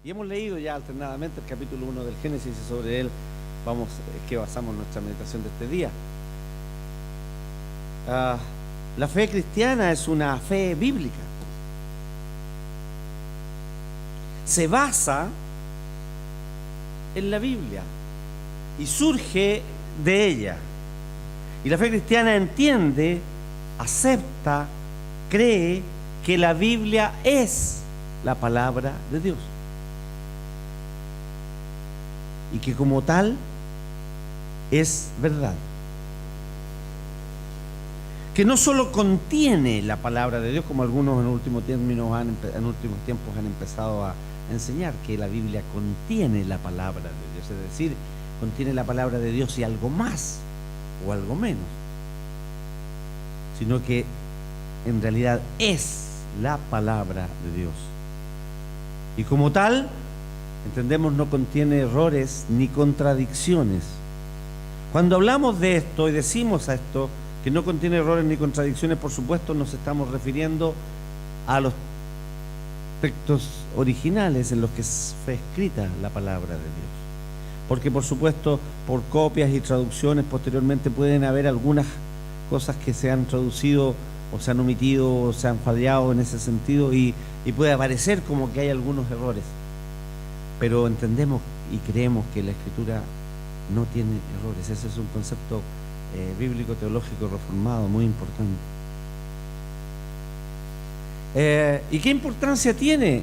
Y hemos leído ya alternadamente el capítulo 1 del Génesis y sobre él que basamos nuestra meditación de este día. La fe cristiana es una fe bíblica. Se basa en la Biblia y surge de ella. Y la fe cristiana entiende, acepta, cree que la Biblia es la palabra de Dios. Y que como tal es verdad. Que no solo contiene la palabra de Dios, como algunos en últimos tiempos han empezado a enseñar, que la Biblia contiene la palabra de Dios, es decir, contiene la palabra de Dios y algo más o algo menos, sino que en realidad es la palabra de Dios. Y como tal, entendemos, no contiene errores ni contradicciones. Cuando hablamos de esto y decimos a esto que no contiene errores ni contradicciones, por supuesto nos estamos refiriendo a los textos originales en los que fue escrita la palabra de Dios. Porque por supuesto, por copias y traducciones posteriormente pueden haber algunas cosas que se han traducido o se han omitido o se han fallado en ese sentido y puede parecer como que hay algunos errores. Pero entendemos y creemos que la Escritura no tiene errores. Ese es un concepto bíblico, teológico, reformado, muy importante. ¿Y qué importancia tiene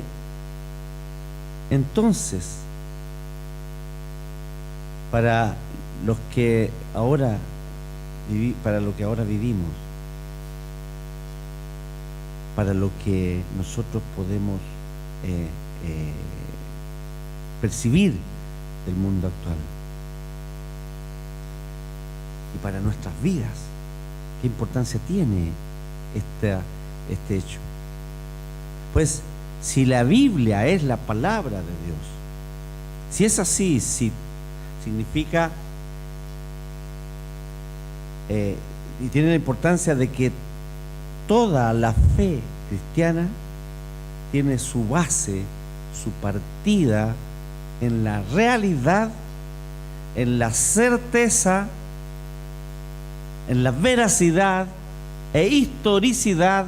entonces para los que ahora vivimos, para lo que nosotros podemos percibir del mundo actual y para nuestras vidas? ¿Qué importancia tiene este hecho? Pues si la Biblia es la palabra de Dios, si es así, si significa y tiene la importancia de que toda la fe cristiana tiene su base, su partida en la realidad, en la certeza, en la veracidad e historicidad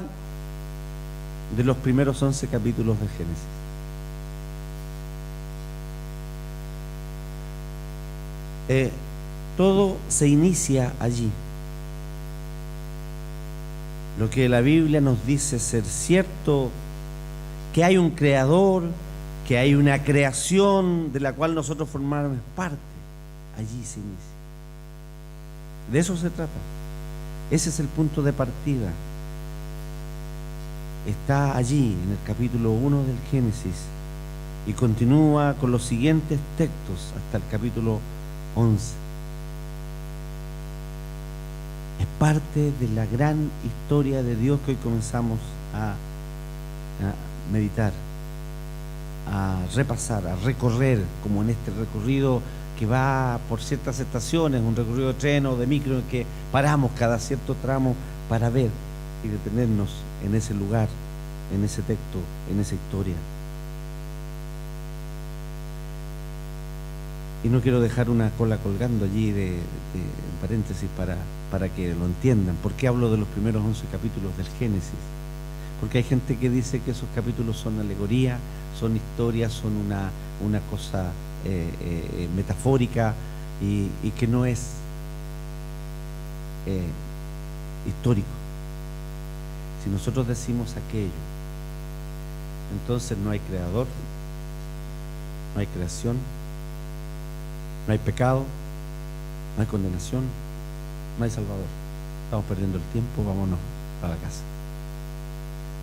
de los primeros 11 capítulos de Génesis. Todo se inicia allí. Lo que la Biblia nos dice ser cierto, que hay un creador, que hay una creación de la cual nosotros formamos parte, allí se inicia. De eso se trata. Ese es el punto de partida. Está allí en el capítulo 1 del Génesis y continúa con los siguientes textos hasta el capítulo 11. Es parte de la gran historia de Dios que hoy comenzamos a meditar, a repasar, a recorrer, como en este recorrido que va por ciertas estaciones, un recorrido de tren o de micro en que paramos cada cierto tramo para ver y detenernos en ese lugar, en ese texto, en esa historia. Y no quiero dejar una cola colgando allí en paréntesis para que lo entiendan. ¿Por qué hablo de los primeros 11 capítulos del Génesis? Porque hay gente que dice que esos capítulos son alegoría, son historias, son una cosa metafórica y que no es histórico. Si nosotros decimos aquello, entonces no hay creador, no hay creación, no hay pecado, no hay condenación, no hay salvador. Estamos perdiendo el tiempo, vámonos a la casa.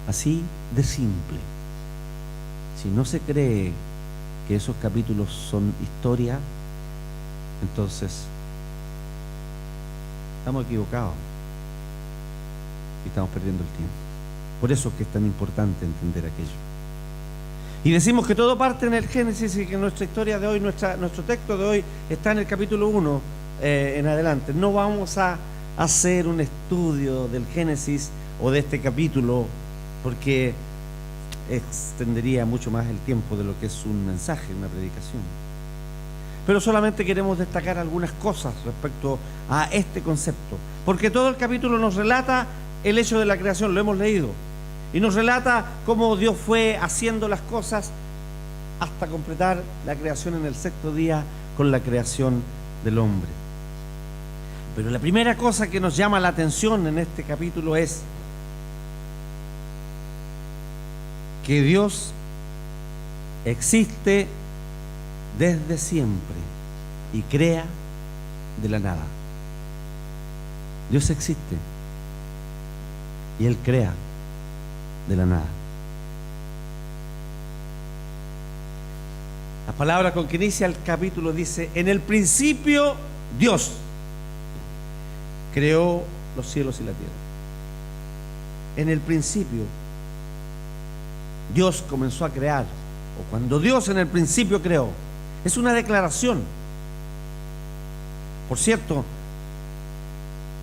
Así de simple. Si no se cree que esos capítulos son historia, entonces estamos equivocados y estamos perdiendo el tiempo. Por eso es que es tan importante entender aquello. Y decimos que todo parte en el Génesis y que nuestra historia de hoy, nuestro texto de hoy está en el capítulo 1 en adelante. No vamos a hacer un estudio del Génesis o de este capítulo porque extendería mucho más el tiempo de lo que es un mensaje, una predicación. Pero solamente queremos destacar algunas cosas respecto a este concepto, porque todo el capítulo nos relata el hecho de la creación, lo hemos leído, y nos relata cómo Dios fue haciendo las cosas hasta completar la creación en el sexto día con la creación del hombre. Pero la primera cosa que nos llama la atención en este capítulo es que Dios existe desde siempre y crea de la nada. Dios existe y Él crea de la nada. La palabra con que inicia el capítulo dice: en el principio Dios creó los cielos y la tierra. En el principio Dios comenzó a crear, o cuando Dios en el principio creó. Es una declaración. Por cierto,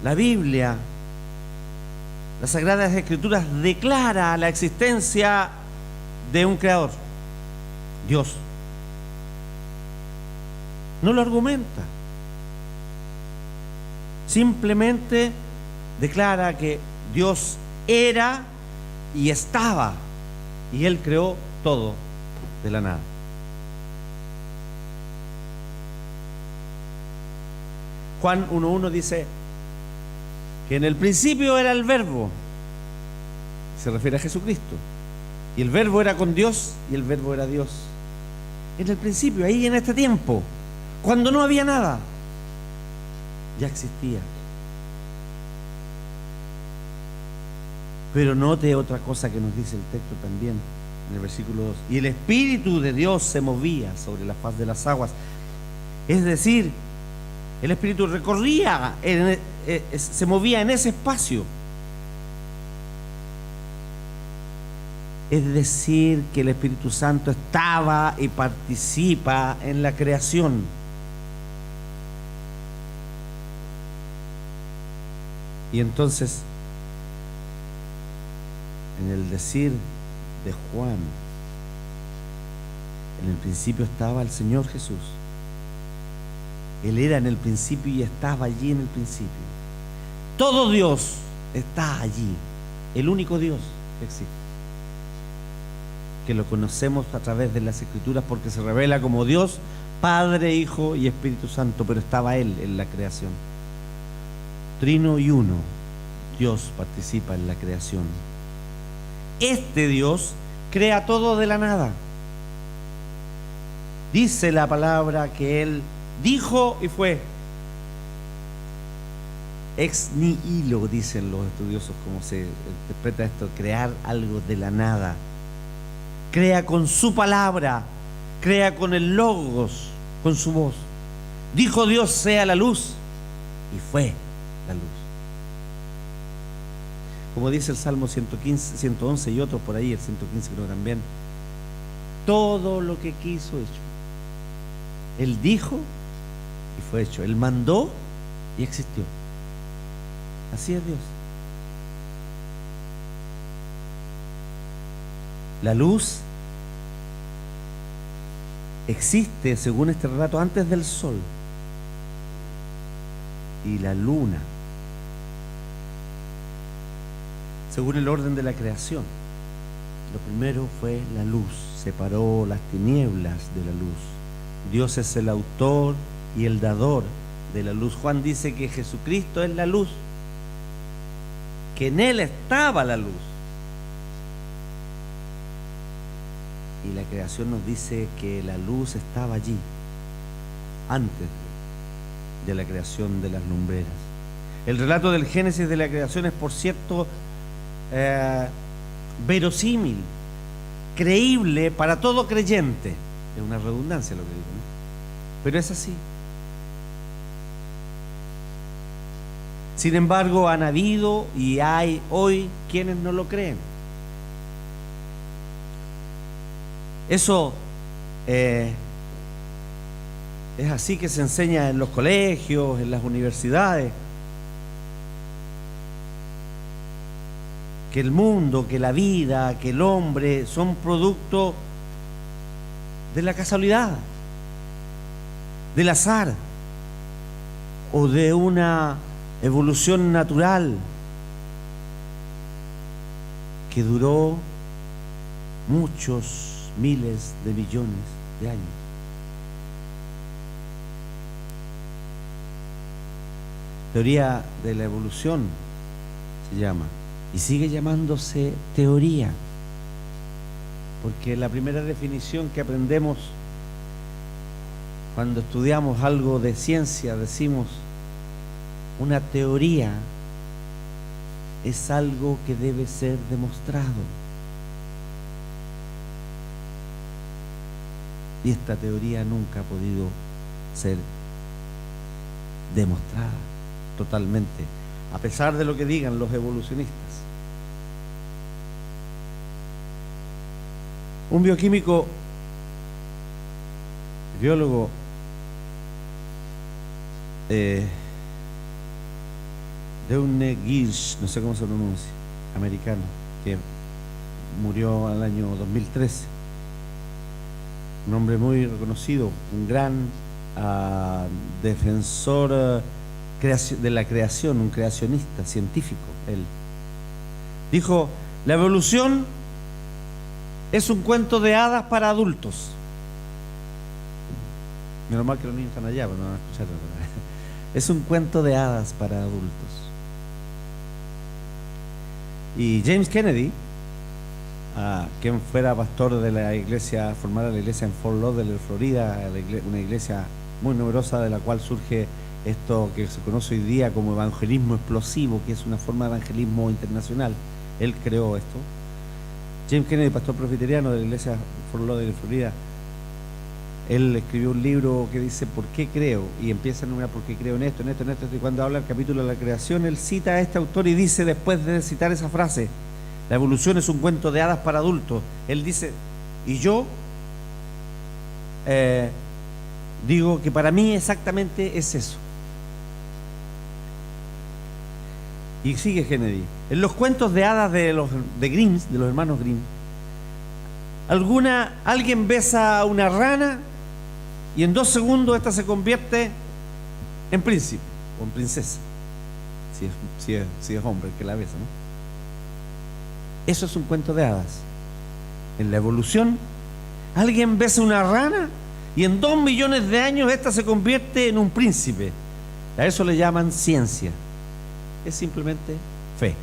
la Biblia, las Sagradas Escrituras, declara la existencia de un creador, Dios. No lo argumenta. Simplemente declara que Dios era y estaba, y Él creó todo de la nada. Juan 1:1 dice que en el principio era el Verbo, se refiere a Jesucristo, y el Verbo era con Dios y el Verbo era Dios. En el principio, ahí en este tiempo, cuando no había nada, ya existía. Pero note otra cosa que nos dice el texto también en el versículo 2: y el Espíritu de Dios se movía sobre la faz de las aguas. Es decir, el Espíritu recorría, se movía en ese espacio. Es decir, que el Espíritu Santo estaba y participa en la creación. Y entonces, en el decir de Juan, en el principio estaba el Señor Jesús. Él era en el principio y estaba allí en el principio. Todo Dios está allí, el único Dios que existe, que lo conocemos a través de las Escrituras porque se revela como Dios, Padre, Hijo y Espíritu Santo, pero estaba Él en la creación. Trino y uno, Dios participa en la creación. Este Dios crea todo de la nada. Dice la palabra que Él dijo y fue. Ex nihilo, dicen los estudiosos, cómo se interpreta esto: crear algo de la nada. Crea con su palabra, crea con el logos, con su voz. Dijo Dios: sea la luz, y fue la luz. Como dice el Salmo 115, 111 y otros por ahí, el 115 creo también, todo lo que quiso hecho. Él dijo y fue hecho. Él mandó y existió. Así es Dios. La luz existe, según este relato, antes del sol y la luna, según el orden de la creación. Lo primero fue la luz, separó las tinieblas de la luz. Dios es el autor y el dador de la luz. Juan dice que Jesucristo es la luz, que en Él estaba la luz. Y la creación nos dice que la luz estaba allí, antes de la creación de las lumbreras. El relato del Génesis de la creación es, por cierto, verosímil, creíble para todo creyente. Es una redundancia lo que digo, ¿no? Pero es así. Sin embargo, han habido y hay hoy quienes no lo creen. Eso es así que se enseña en los colegios, en las universidades. que el mundo, que la vida, que el hombre son producto de la casualidad, del azar o de una evolución natural que duró muchos miles de millones de años. Teoría de la evolución se llama, y sigue llamándose teoría, porque la primera definición que aprendemos cuando estudiamos algo de ciencia, decimos, una teoría es algo que debe ser demostrado. Y esta teoría nunca ha podido ser demostrada totalmente, a pesar de lo que digan los evolucionistas. Un bioquímico, biólogo, Deune Girsch, no sé cómo se pronuncia, americano, que murió al año 2013. Un hombre muy reconocido, un gran defensor de la creación, un creacionista científico. Él dijo: la evolución es un cuento de hadas para adultos. Menos mal que los niños están allá, pero no van a escuchar. Es un cuento de hadas para adultos. Y James Kennedy, quien fuera pastor de la iglesia, formara la iglesia en Fort Lauderdale, Florida, una iglesia muy numerosa de la cual surge esto que se conoce hoy día como evangelismo explosivo, que es una forma de evangelismo internacional. Él creó esto. James Kennedy, pastor presbiteriano de la iglesia Fort Lauderdale, Florida, él escribió un libro que dice ¿por qué creo? Y empieza a enumerar por qué creo en esto, en esto, en esto. Y cuando habla el capítulo de la creación, él cita a este autor y dice, después de citar esa frase, la evolución es un cuento de hadas para adultos, él dice, y yo digo que para mí exactamente es eso. Y sigue Kennedy: en los cuentos de hadas de los hermanos Grimm, alguien besa a una rana y en 2 segundos esta se convierte en príncipe o en princesa, si es hombre el que la besa, ¿no? Eso es un cuento de hadas. En la evolución, alguien besa a una rana y en 2 millones de años esta se convierte en un príncipe. A eso le llaman ciencia. Es simplemente fe.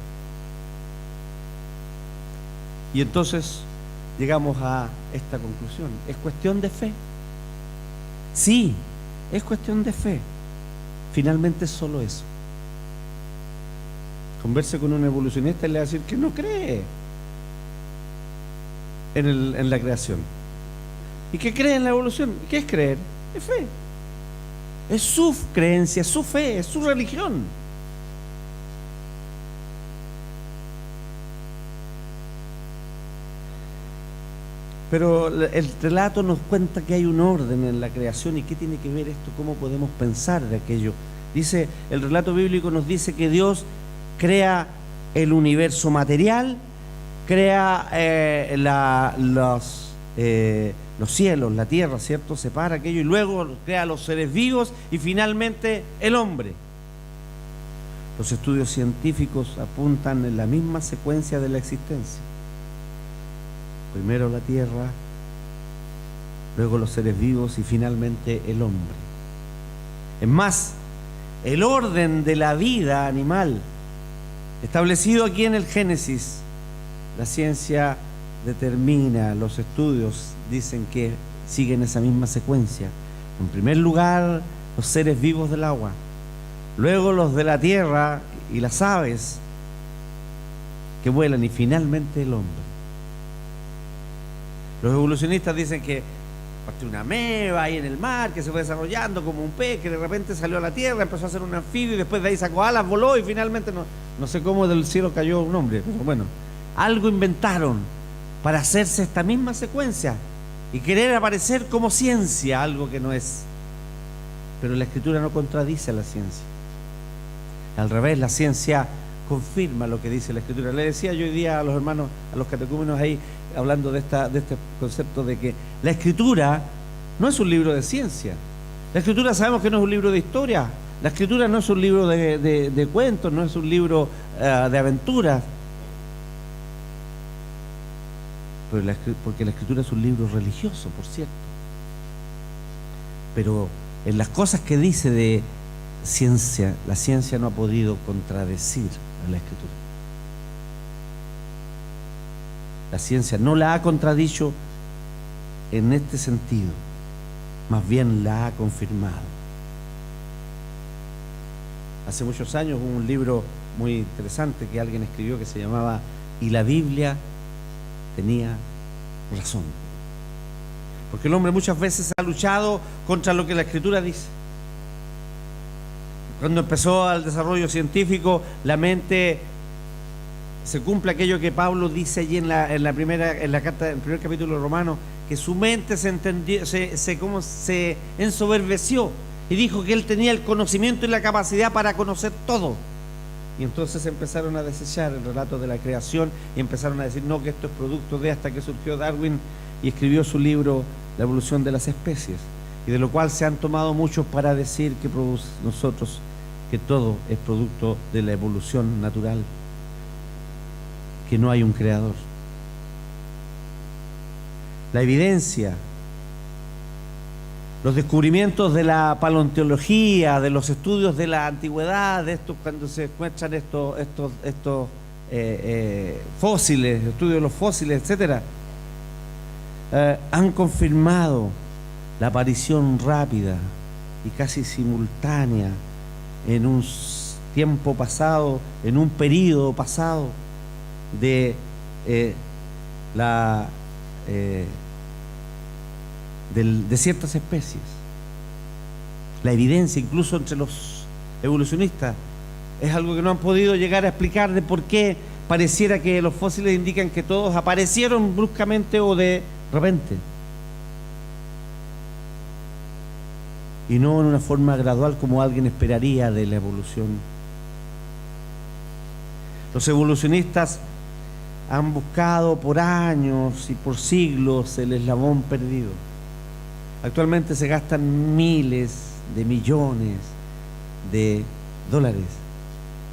Y entonces llegamos a esta conclusión: ¿es cuestión de fe? Sí, es cuestión de fe. Finalmente es solo eso. Converse con un evolucionista y le va a decir que no cree en la creación. ¿Y qué cree en la evolución? ¿Qué es creer? Es fe. Es su creencia, es su fe, es su religión. Pero el relato nos cuenta que hay un orden en la creación. ¿Y qué tiene que ver esto? ¿Cómo podemos pensar de aquello? Dice, el relato bíblico nos dice que Dios crea el universo material, crea los cielos, la tierra, ¿cierto? Separa aquello y luego crea los seres vivos y finalmente el hombre. Los estudios científicos apuntan en la misma secuencia de la existencia. Primero la tierra, luego los seres vivos y finalmente el hombre. Es más, el orden de la vida animal establecido aquí en el Génesis, la ciencia determina, los estudios dicen que siguen esa misma secuencia. En primer lugar, los seres vivos del agua, luego los de la tierra y las aves que vuelan y finalmente el hombre. Los evolucionistas dicen que partió una ameba ahí en el mar, que se fue desarrollando como un pez, que de repente salió a la tierra, empezó a ser un anfibio y después de ahí sacó alas, voló y finalmente no sé cómo del cielo cayó un hombre. Pero bueno, algo inventaron para hacerse esta misma secuencia y querer aparecer como ciencia, algo que no es. Pero la Escritura no contradice a la ciencia. Al revés, la ciencia confirma lo que dice la Escritura. Le decía yo hoy día a los hermanos, a los catecúmenos ahí, hablando de este concepto de que la Escritura no es un libro de ciencia. La Escritura sabemos que no es un libro de historia. La Escritura no es un libro de cuentos, no es un libro de aventuras. Porque la Escritura es un libro religioso, por cierto. Pero en las cosas que dice de ciencia, la ciencia no ha podido contradecir a la Escritura. La ciencia no la ha contradicho en este sentido, más bien la ha confirmado. Hace muchos años hubo un libro muy interesante que alguien escribió que se llamaba "Y la Biblia tenía razón". Porque el hombre muchas veces ha luchado contra lo que la Escritura dice. Cuando empezó el desarrollo científico, la mente se cumple aquello que Pablo dice allí en el primer capítulo de Romanos, que su mente se ensoberbeció y dijo que él tenía el conocimiento y la capacidad para conocer todo. Y entonces empezaron a desechar el relato de la creación y empezaron a decir no, que esto es producto de, hasta que surgió Darwin y escribió su libro La evolución de las especies, y de lo cual se han tomado muchos para decir que nosotros que todo es producto de la evolución natural, que no hay un creador. La evidencia, los descubrimientos de la paleontología, de los estudios de la antigüedad, de estos, cuando se encuentran estos fósiles, estudios de los fósiles, etcétera, han confirmado la aparición rápida y casi simultánea en un tiempo pasado, en un período pasado de ciertas especies. La evidencia, incluso entre los evolucionistas, es algo que no han podido llegar a explicar de por qué pareciera que los fósiles indican que todos aparecieron bruscamente o de repente, y no en una forma gradual como alguien esperaría de la evolución. Los evolucionistas han buscado por años y por siglos el eslabón perdido. Actualmente se gastan miles de millones de dólares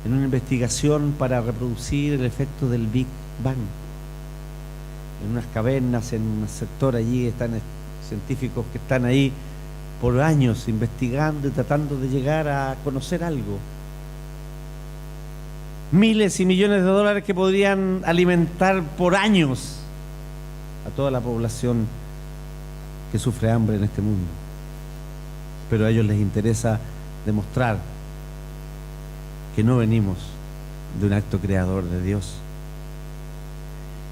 en una investigación para reproducir el efecto del Big Bang. En unas cavernas, en un sector allí, están científicos que están ahí por años investigando y tratando de llegar a conocer algo. Miles y millones de dólares que podrían alimentar por años a toda la población que sufre hambre en este mundo. Pero a ellos les interesa demostrar que no venimos de un acto creador de Dios.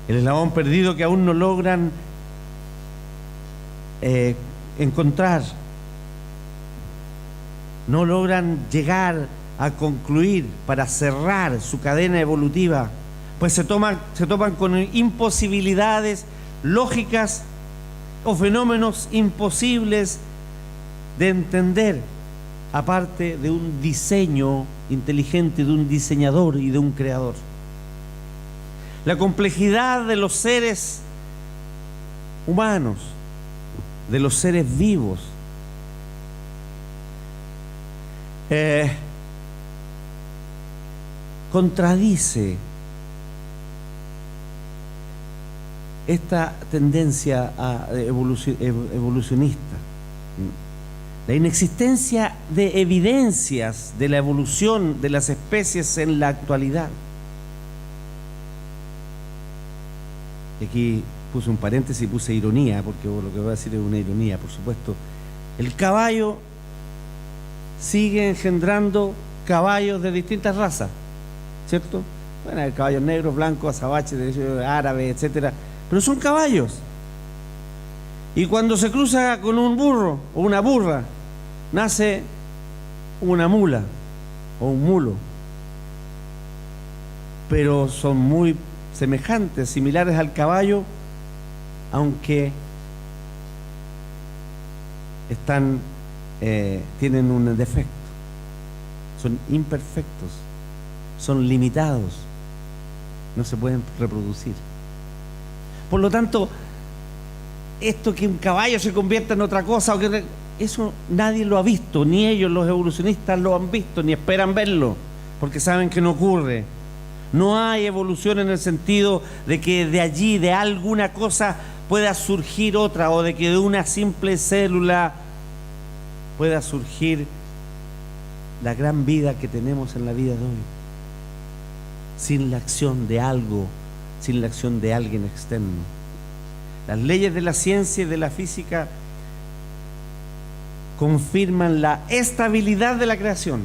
El eslabón perdido que aún no logran encontrar, no logran llegar a concluir para cerrar su cadena evolutiva, pues se topan con imposibilidades lógicas o fenómenos imposibles de entender, aparte de un diseño inteligente, de un diseñador y de un creador. La complejidad de los seres humanos, de los seres vivos, contradice esta tendencia evolucionista. La inexistencia de evidencias de la evolución de las especies en la actualidad. Aquí puse un paréntesis y puse ironía, porque lo que voy a decir es una ironía, por supuesto. El caballo sigue engendrando caballos de distintas razas, ¿cierto? Bueno, hay caballos negros, blancos, azabaches, árabes, etcétera, pero son caballos. Y cuando se cruza con un burro o una burra, nace una mula o un mulo. Pero son muy semejantes, similares al caballo, aunque tienen un defecto. Son imperfectos, son limitados, no se pueden reproducir. Por lo tanto, esto que un caballo se convierta en otra cosa, eso nadie lo ha visto, ni ellos los evolucionistas lo han visto, ni esperan verlo, porque saben que no ocurre. No hay evolución en el sentido de que de allí, de alguna cosa, pueda surgir otra, o de que de una simple célula pueda surgir la gran vida que tenemos en la vida de hoy, sin la acción de algo, sin la acción de alguien externo. Las leyes de la ciencia y de la física confirman la estabilidad de la creación.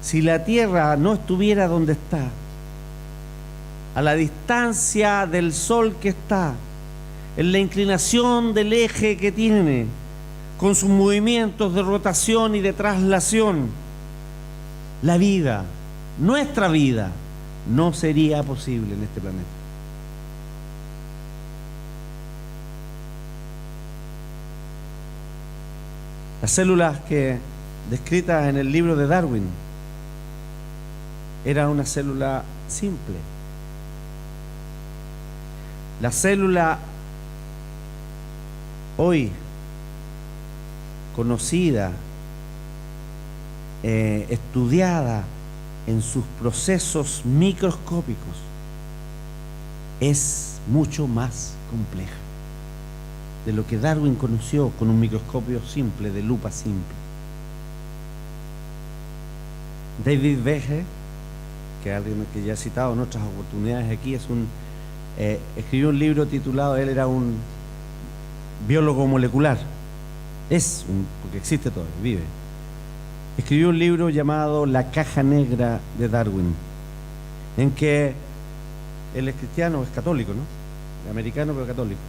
Si la Tierra no estuviera donde está, a la distancia del Sol que está, en la inclinación del eje que tiene, con sus movimientos de rotación y de traslación, la vida, nuestra vida, no sería posible en este planeta. Las células que descritas en el libro de Darwin era una célula simple. La célula hoy conocida, estudiada en sus procesos microscópicos, es mucho más compleja de lo que Darwin conoció con un microscopio simple, de lupa simple. David Behe, que alguien que ya he citado en otras oportunidades aquí, escribió un libro titulado, él era un biólogo molecular, porque existe todavía, vive. Escribió un libro llamado La caja negra de Darwin, en que él es cristiano, es católico, ¿no? Americano pero católico.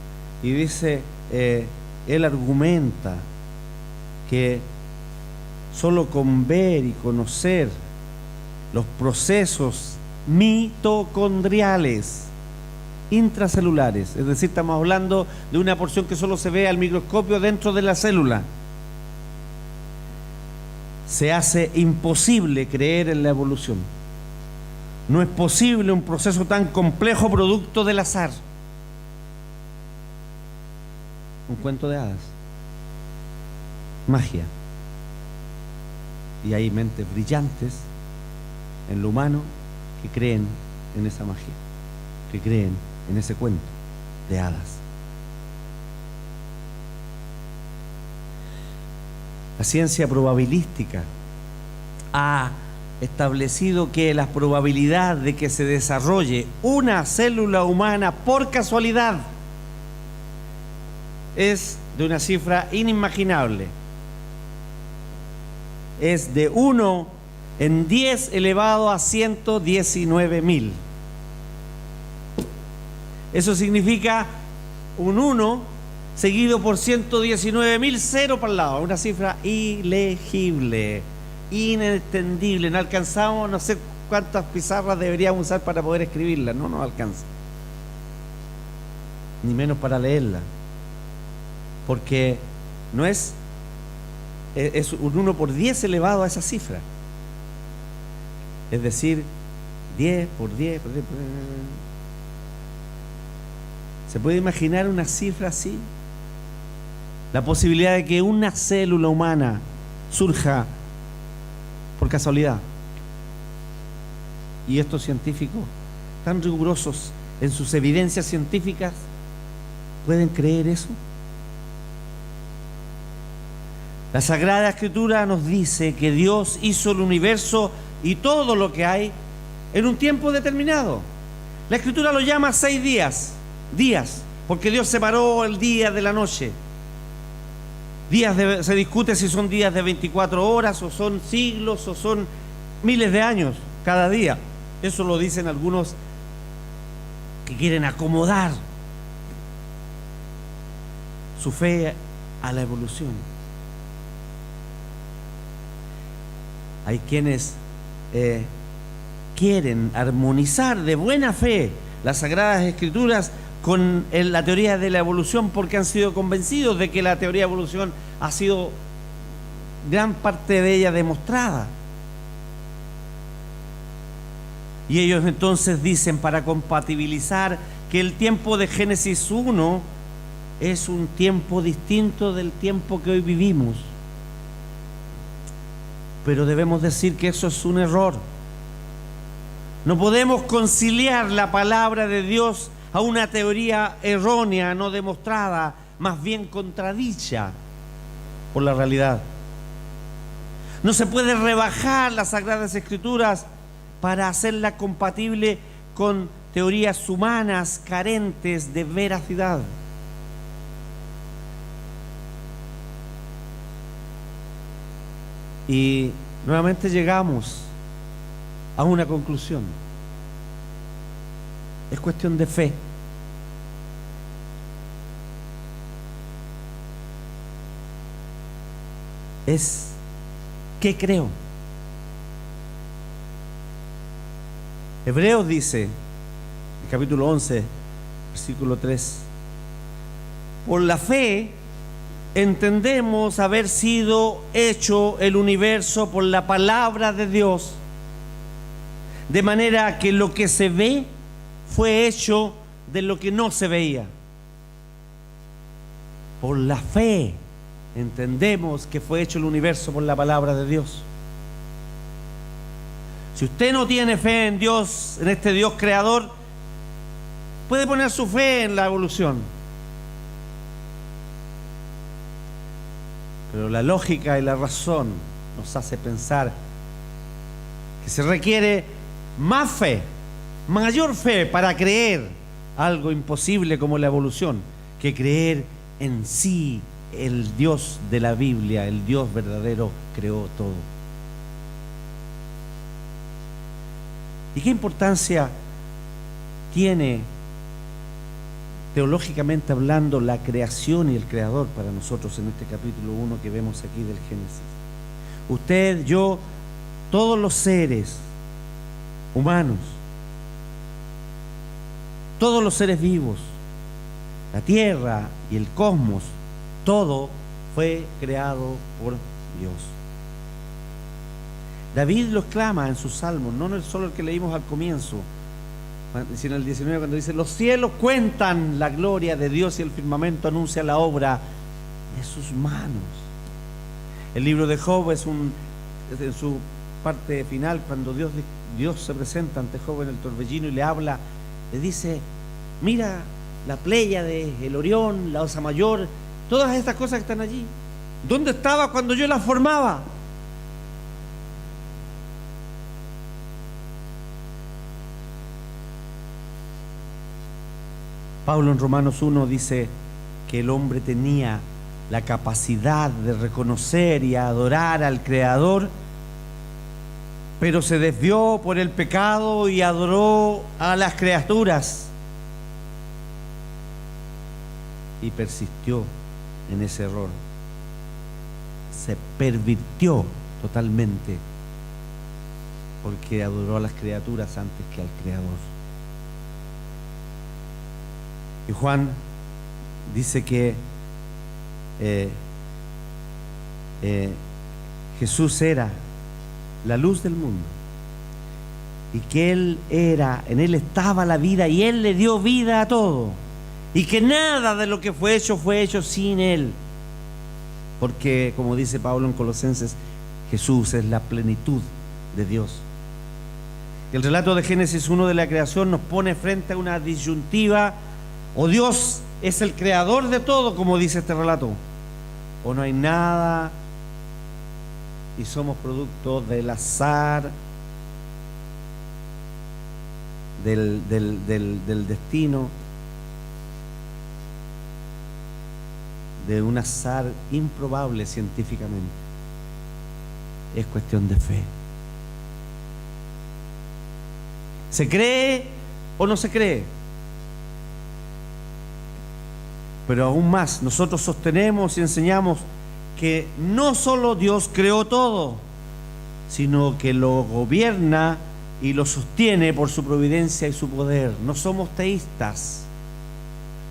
Y dice, él argumenta que solo con ver y conocer los procesos mitocondriales intracelulares, es decir, estamos hablando de una porción que solo se ve al microscopio dentro de la célula, se hace imposible creer en la evolución. No es posible un proceso tan complejo producto del azar. Un cuento de hadas, magia. Y hay mentes brillantes en lo humano que creen en esa magia, que creen en ese cuento de hadas. La ciencia probabilística ha establecido que la probabilidad de que se desarrolle una célula humana por casualidad es de una cifra inimaginable. Es de 1 en 10 elevado a 119.000. Eso significa un 1 seguido por 119.000, 0 para el lado. Una cifra ilegible, inentendible. No alcanzamos, no sé cuántas pizarras deberíamos usar para poder escribirla. No nos alcanza. Ni menos para leerla. Porque no es un 1 por 10 elevado a esa cifra. Es decir, 10 por 10 por 10 por 10. ¿Se puede imaginar una cifra así? La posibilidad de que una célula humana surja por casualidad. Y estos científicos, tan rigurosos en sus evidencias científicas, ¿pueden creer eso? La Sagrada Escritura nos dice que Dios hizo el universo y todo lo que hay en un tiempo determinado. La Escritura lo llama 6 días, porque Dios separó el día de la noche. Se discute si son días de 24 horas, o son siglos, o son miles de años cada día. Eso lo dicen algunos que quieren acomodar su fe a la evolución. Hay quienes quieren armonizar de buena fe las Sagradas Escrituras con la teoría de la evolución, porque han sido convencidos de que la teoría de evolución ha sido gran parte de ella demostrada. Y ellos entonces dicen, para compatibilizar, que el tiempo de Génesis 1 es un tiempo distinto del tiempo que hoy vivimos. Pero debemos decir que eso es un error. No podemos conciliar la palabra de Dios a una teoría errónea, no demostrada, más bien contradicha por la realidad. No se puede rebajar las Sagradas Escrituras para hacerla compatible con teorías humanas carentes de veracidad. Y nuevamente llegamos a una conclusión. Es cuestión de fe. Es ¿qué creo? Hebreos dice, en capítulo 11, versículo 3, por la fe entendemos haber sido hecho el universo por la palabra de Dios, de manera que lo que se ve fue hecho de lo que no se veía. Por la fe entendemos que fue hecho el universo por la palabra de Dios. Si usted no tiene fe en Dios, en este Dios creador, puede poner su fe en la evolución. Pero la lógica y la razón nos hace pensar que se requiere más fe, mayor fe para creer algo imposible como la evolución, que creer en sí el Dios de la Biblia, el Dios verdadero, creó todo. ¿Y qué importancia tiene, teológicamente hablando, la creación y el creador para nosotros en este capítulo 1 que vemos aquí del Génesis? Usted, yo, todos los seres humanos, todos los seres vivos, la tierra y el cosmos, todo fue creado por Dios. David lo exclama en sus salmos, no solo el que leímos al comienzo, sino el 19, cuando dice: los cielos cuentan la gloria de Dios y el firmamento anuncia la obra de sus manos. El libro de Job es en su parte final, cuando Dios se presenta ante Job en el torbellino y le habla, le dice: mira la Pléyade, el Orión, la Osa Mayor, todas estas cosas que están allí. ¿Dónde estaba cuando yo las formaba? Pablo en Romanos 1 dice que el hombre tenía la capacidad de reconocer y adorar al Creador, pero se desvió por el pecado y adoró a las criaturas y persistió en ese error. Se pervirtió totalmente porque adoró a las criaturas antes que al Creador. Y Juan dice que Jesús era la luz del mundo y que en Él estaba la vida y Él le dio vida a todo, y que nada de lo que fue hecho sin Él, porque, como dice Pablo en Colosenses, Jesús es la plenitud de Dios. El relato de Génesis 1 de la creación nos pone frente a una disyuntiva: o Dios es el creador de todo, como dice este relato, o no hay nada y somos producto del azar, del destino, de un azar improbable científicamente. Es cuestión de fe. ¿Se cree o no se cree? Pero aún más, nosotros sostenemos y enseñamos que no solo Dios creó todo, sino que lo gobierna y lo sostiene por su providencia y su poder. No somos teístas.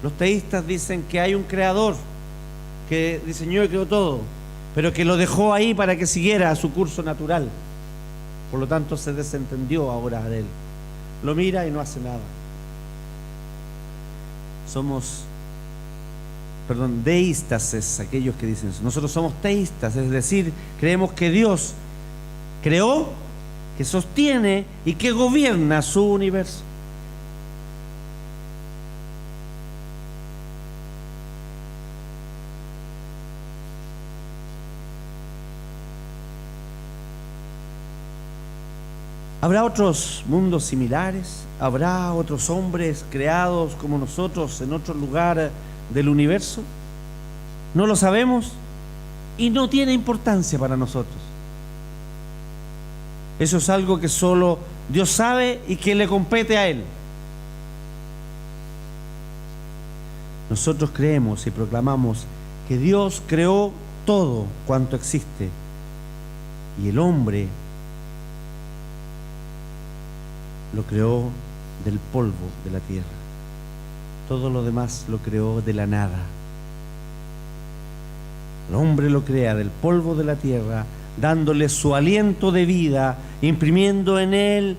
Los teístas dicen que hay un creador que diseñó y creó todo, pero que lo dejó ahí para que siguiera su curso natural. Por lo tanto, se desentendió ahora de él. lo mira y no hace nada. Somos, deístas es aquellos que dicen eso. Nosotros somos teístas, es decir, creemos que Dios creó, que sostiene y que gobierna su universo. ¿Habrá otros mundos similares? ¿Habrá otros hombres creados como nosotros en otro lugar del universo? No lo sabemos y no tiene importancia para nosotros. Eso es algo que solo Dios sabe y que le compete a Él. Nosotros creemos y proclamamos que Dios creó todo cuanto existe y el hombre lo creó del polvo de la tierra. Todo lo demás lo creó de la nada. El hombre lo crea del polvo de la tierra, dándole su aliento de vida, imprimiendo en él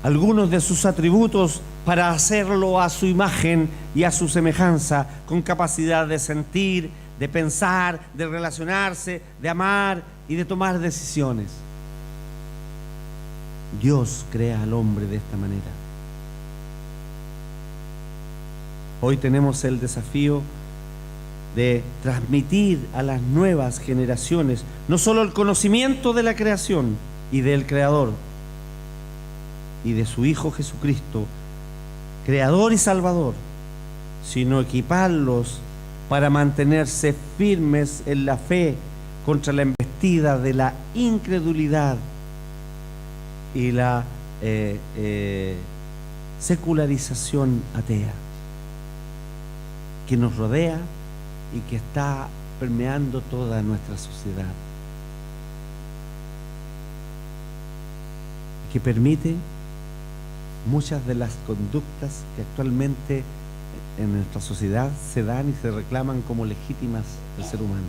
algunos de sus atributos para hacerlo a su imagen y a su semejanza, con capacidad de sentir, de pensar, de relacionarse, de amar y de tomar decisiones. Dios crea al hombre de esta manera. Hoy tenemos el desafío de transmitir a las nuevas generaciones no solo el conocimiento de la creación y del Creador y de su Hijo Jesucristo, Creador y Salvador, sino equiparlos para mantenerse firmes en la fe contra la embestida de la incredulidad y la secularización atea que nos rodea y que está permeando toda nuestra sociedad, que permite muchas de las conductas que actualmente en nuestra sociedad se dan y se reclaman como legítimas del ser humano.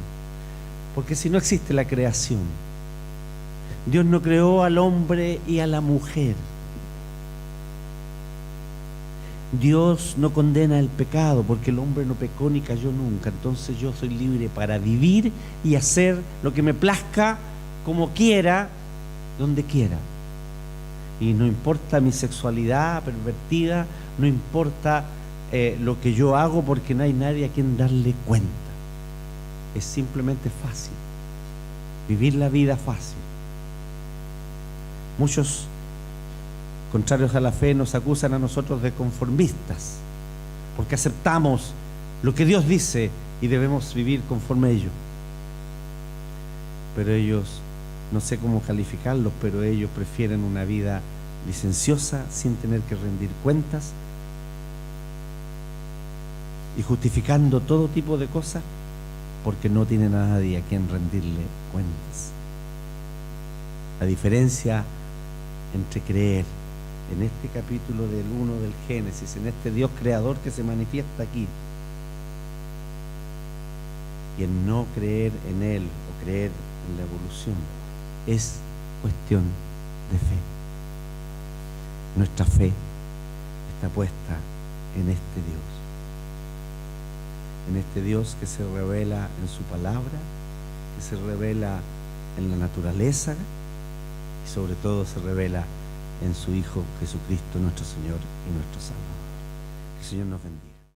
Porque si no existe la creación, Dios no creó al hombre y a la mujer. Dios no condena el pecado, porque el hombre no pecó ni cayó nunca. Entonces yo soy libre para vivir y hacer lo que me plazca, como quiera, donde quiera. Y no importa mi sexualidad pervertida, no importa lo que yo hago, porque no hay nadie a quien darle cuenta. Es simplemente fácil. Vivir la vida fácil. Muchos, contrarios a la fe, nos acusan a nosotros de conformistas, porque aceptamos lo que Dios dice y debemos vivir conforme a ello. Pero ellos, no sé cómo calificarlos, pero ellos prefieren una vida licenciosa sin tener que rendir cuentas y justificando todo tipo de cosas porque no tienen a nadie a quien rendirle cuentas. La diferencia entre creer en este capítulo del 1 del Génesis, en este Dios creador que se manifiesta aquí, y en no creer en Él o creer en la evolución, es cuestión de fe. Nuestra fe está puesta en este Dios que se revela en su palabra, que se revela en la naturaleza y sobre todo se revela en su Hijo Jesucristo, nuestro Señor y nuestro Salvador. Que el Señor nos bendiga.